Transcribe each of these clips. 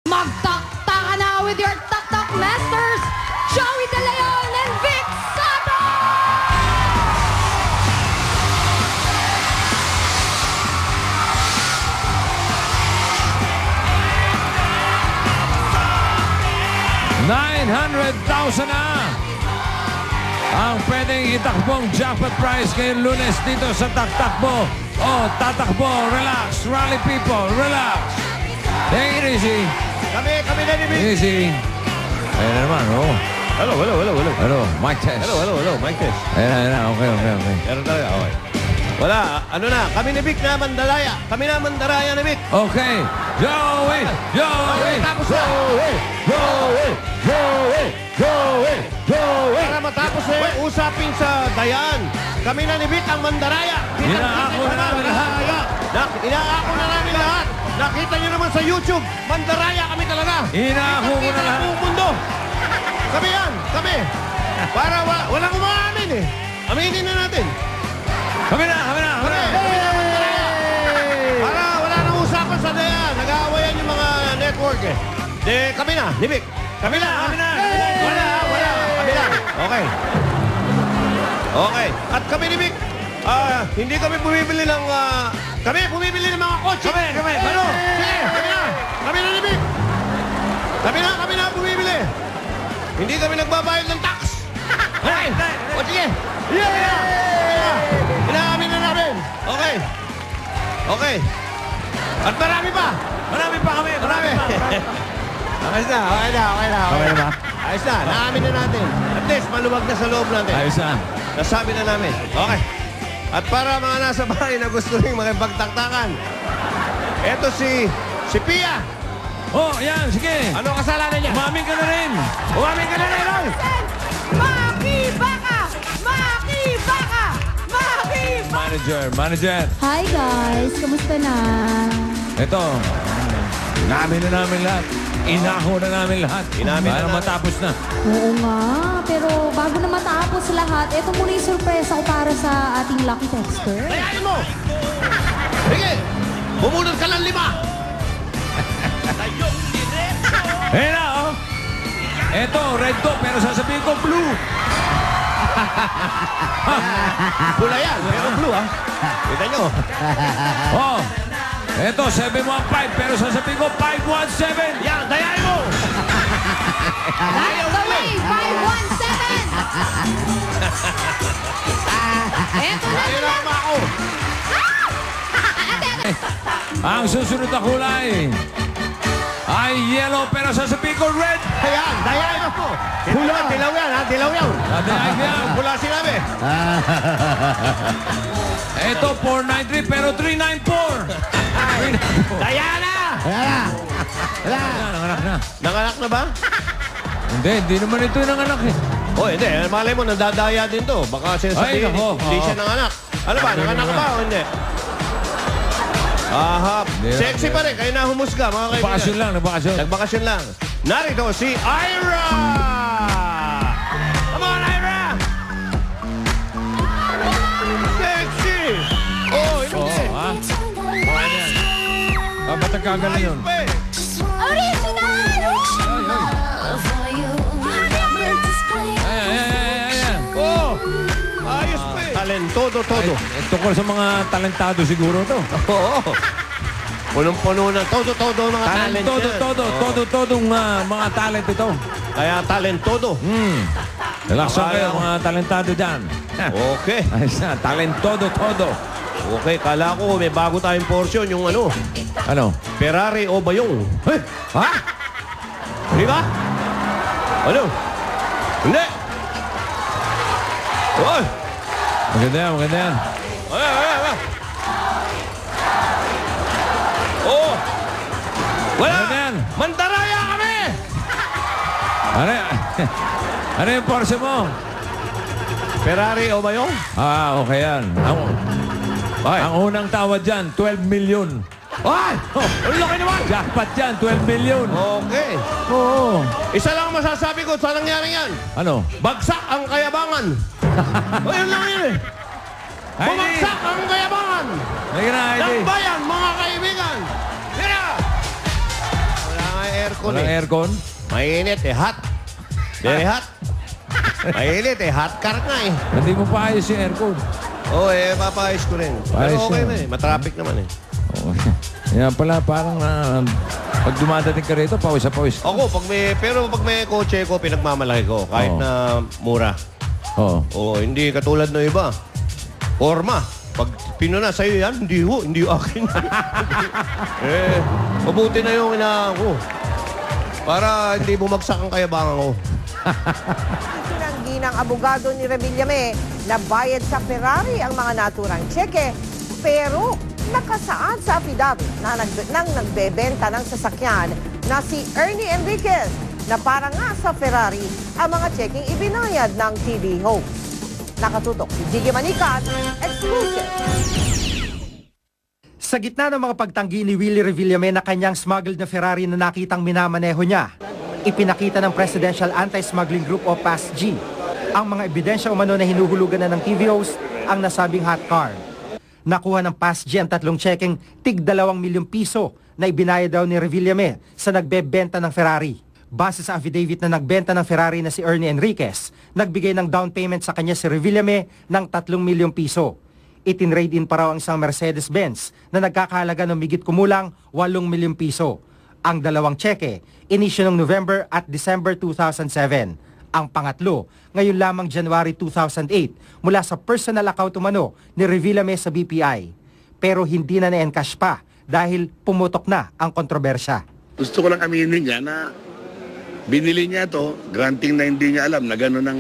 Magtaktaka na with your taktak masters, Joey De Leon and Vic Soto! $900,000 na ang pwedeng itakbong jackpot prize ngayong Lunes dito sa Taktakbo. Tatakbo, relax, rally people, relax. Take it easy. Kami na ni Vic. Easy. Ayan na naman, Hello. Hello, mic test. Hello, Mike Tess. Ayan na, okay. Meron talaga, okay. Wala, kami ni Vic na Mandalaya. Kami na Mandaraya ni Vic. Okay, Joey! Tapos na. Para matapos na yung usapin sa Dayan. Kami na ni Vic ang Mandaraya. Inaako na namin lahat. Inaako na namin lahat. Nakita nyo naman sa YouTube, Mandaraya kami talaga. Inaako ko na lahat. Buong mundo. Kami yan, kami. Para walang umaamin eh. Aminin na natin. Kami na. Para wala nang usapan sa Dayan. Nag-aawayan yung mga network eh. Kami na, ni Vic. Kami na. Wala. Kami na. Okay. At kami ni Vic, hindi kami bumibili ng... kami bumibili ng mga kotse. Kami. Ano? Sige, kami na. Kami na ni Vic. Kami na bumibili. Hindi kami nagbabayad ng tax. Okay. O sige. Inaamin na namin. Okay. At marami pa. Marami pa kami. Ayos na. Okay na ba? Ayos na. Naamin na natin. At least maluwag na sa loob natin. Ayos na. Nasabi na namin. Okay. At para mga nasa bahay na gusto rin makipagtaktakan, eto si Pia. Yan, sige. Ano kasalanan niya? Umamin ka na rin. Manager. Hi guys, kamusta na? Ito. Namin na namin lahat. Inako na namin lahat. Inamin na Para namin. matapos na. Oo nga, pero bago na matapos lahat, ito muna yung surpresa ko para sa ating lucky texter. Layain mo! Sige! Bumunod ka ng 5! Ayan na, Ito, red to, pero sasabihin ko blue. Pula yan, pero blue ha. Kita nyo. Ito, 715, pero sasabihin ko 517. Yan, dayain mo! That's the way, 517! Eto na Dayain nila! na ako! Ang susunod na kulay ay yellow, pero sasabihin ko red. Ayan, dayain mo! Pula, dilaw yan ha, dilaw yan! Dayain ko yan. Pula sinabi! Ito, 493, pero 394. Dayana! Nanganak na. Nanganak na ba? Hindi naman ito yung nanganak eh. Hindi. Malay mo, nadadaya din to. Baka sinasabihin, Ay, nako. hindi siya nanganak. Ano ba, nanganak ka ba o hindi? Aha. Hindi. Sexy pa rin. Kayo na humusga, mga kaibigan. Nagbakasyon. Nagbakasyon lang. Narito si Ira! Come on, Ira! Sexy! Hindi. Ha? Ba't nagkagaling yun? Ayos pa eh. Original! Ayan. Ayos pa eh. Talentodo todo. Tungkol sa mga talentado siguro to. Oo. Punong-puno ng todo mga talent yan. Todong mga talent ito. Kaya talentodo. Relax lang kayo, mga talentado dyan. Okay. Ayos na, todo. Okay, kala ko may bago tayong portion yung ano, Ano? Ferrari o Bayong. Ha? Hindi ba? Ano? Hindi. Oy! Maganda yan. Ay. Oh! Wala! Maganda yan. Mandaraya kami! Ano yung Porsche mo? Ferrari o Bayong? Okay yan. Ang unang tawad dyan, 12 million. Ay! Ang laki naman! Jackpot dyan, 12 million. Okay. Oo. Isa lang masasabi ko sa nangyari yan. Ano? Bagsak ang kayabangan. O yun lang yun eh. Bumagsak ang kayabangan Halika na, Heidi. ng bayan, mga kaibigan. Tira! Wala nga aircon Walang eh. aircon? Mainit eh, hot. Very hot. Mainit eh, hot car nga eh. Hindi mo pa ayos yung aircon. Oo papayos ko rin. Pero Ayos okay yan. na eh, matraffic naman eh. Oo. Yan pala, parang pag dumadating ka rito, pawis sa pawis. Ako, pag may kotse ko, pinagmamalaki ko. Kahit Oo. na mura. Oo. Oo, hindi katulad ng iba. Forma. Pag pinuna sa'yo yan, hindi ho akin. Mabuti na yung inaan ko. Para hindi bumagsak ang kayabangan ko. Tinanggi ng abogado ni Revillame na bayad sa Ferrari ang mga naturang tseke, pero nakasaad sa affidavit nang nagbebenta ng sasakyan na si Ernie Enriquez na para nga sa Ferrari ang mga tseking ibinayad ng TV host. Nakatutok si Jiggy Manikan, exclusive. Sa gitna ng mga pagtanggi ni Willie Revillame na kanyang smuggled na Ferrari na nakitang minamaneho niya, ipinakita ng Presidential Anti-Smuggling Group o PASG ang mga ebidensya umano na hinuhulugan na ng TV host ang nasabing hot car. Nakuha ng PASG ang 3 tsekeng tig 2 milyong piso na ibinayad daw ni Revillame sa nagbebenta ng Ferrari. Base sa affidavit na nagbenta ng Ferrari na si Ernie Enriquez, nagbigay ng down payment sa kanya si Revillame ng 3 milyong piso. Itinrade in pa raw ang isang Mercedes-Benz na nagkakahalaga ng migit kumulang 8 milyong piso. Ang 2 tseke, inisyu noong November at December 2007. Ang pangatlo, ngayon lamang January 2008 mula sa personal account umano ni Revillame sa BPI. Pero hindi na na-encash pa dahil pumutok na ang kontrobersya. Gusto ko lang aminin niya na binili niya to, granting na hindi niya alam na gano'n ang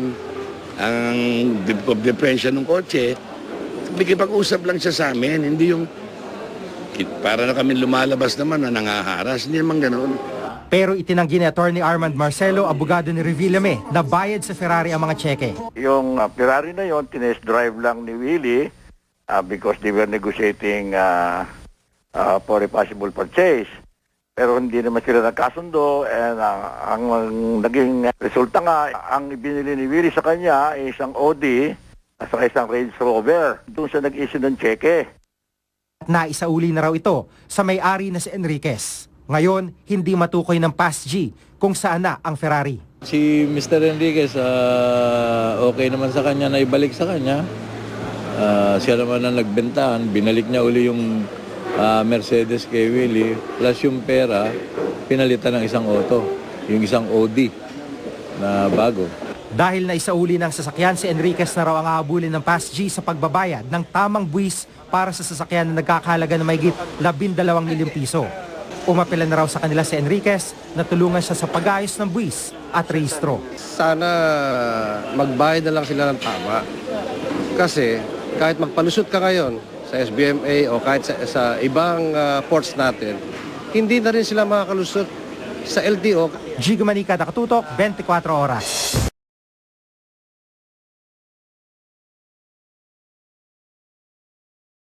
depression ng kotse. Nakikipag-usap lang siya sa amin, hindi yung para na kami lumalabas naman na nangaharas, hindi naman gano'n. Pero itinanggi ni Attorney Armand Marcelo, abogado ni Revillame, na bayad sa Ferrari ang mga tseke. Yung Ferrari na yon, tinest drive lang ni Willie because they were negotiating for a possible purchase. Pero hindi naman sila nagkasundo and ang naging resulta nga, ang ibinili ni Willie sa kanya ay isang Audi at saka isang Range Rover. Doon siya nag-issue ng cheque. Naisauli na raw ito sa may-ari na si Enriquez. Ngayon, hindi matukoy ng PASG kung saan na ang Ferrari. Si Mr. Enriquez, okay naman sa kanya na ibalik sa kanya. Siya naman ang nagbentahan, binalik niya uli yung Mercedes kay Willie, plus yung pera, pinalitan ng isang auto, yung isang Audi na bago. Dahil naisauli ng sasakyan, si Enriquez na raw ang hahabulin ng PASG sa pagbabayad ng tamang buwis para sa sasakyan na nagkakahalaga ng mahigit 12 milyong piso. Umapela na raw sa kanila si Enriquez na tulungan siya sa pag-ayos ng buwis at rehistro. Sana magbayad na lang sila ng tama. Kasi kahit magpalusot ka ngayon sa SBMA o kahit sa ibang ports natin, hindi na rin sila makakalusot sa LTO. Jiggy Manica, Nakatutok, 24 Oras.